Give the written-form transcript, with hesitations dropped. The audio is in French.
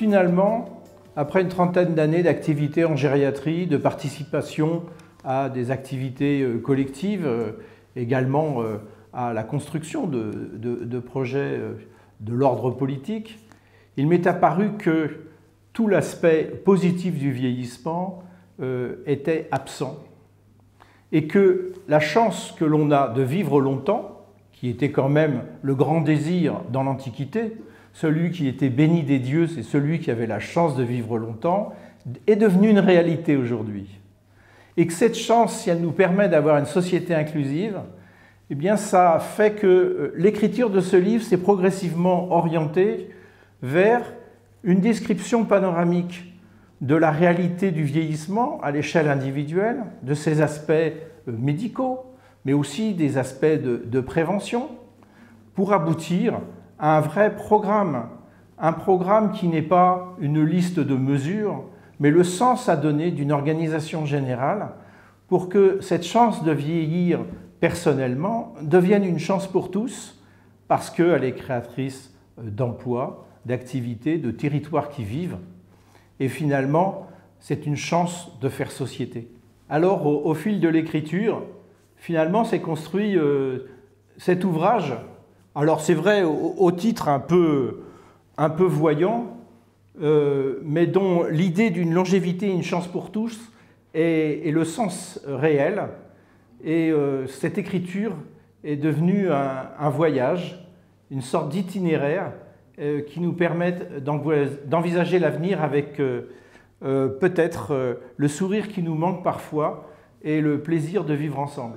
Finalement, après une trentaine d'années d'activité en gériatrie, de participation à des activités collectives, également à la construction de projets de l'ordre politique, il m'est apparu que tout l'aspect positif du vieillissement était absent et que la chance que l'on a de vivre longtemps, qui était quand même le grand désir dans l'Antiquité, celui qui était béni des dieux, c'est celui qui avait la chance de vivre longtemps, est devenue une réalité aujourd'hui. Et que cette chance, si elle nous permet d'avoir une société inclusive, eh bien ça fait que l'écriture de ce livre s'est progressivement orientée vers une description panoramique de la réalité du vieillissement à l'échelle individuelle, de ses aspects médicaux, mais aussi des aspects de prévention, pour aboutir à un vrai programme, un programme qui n'est pas une liste de mesures, mais le sens à donner d'une organisation générale pour que cette chance de vieillir personnellement devienne une chance pour tous, parce qu'elle est créatrice d'emplois, d'activités, de territoires qui vivent, et finalement, c'est une chance de faire société. Alors, au fil de l'écriture, finalement, s'est construit cet ouvrage. Alors, c'est vrai, au titre un peu voyant, mais dont l'idée d'une longévité, une chance pour tous, est le sens réel. Et cette écriture est devenue un voyage, une sorte d'itinéraire qui nous permettent d'envisager l'avenir avec peut-être le sourire qui nous manque parfois et le plaisir de vivre ensemble.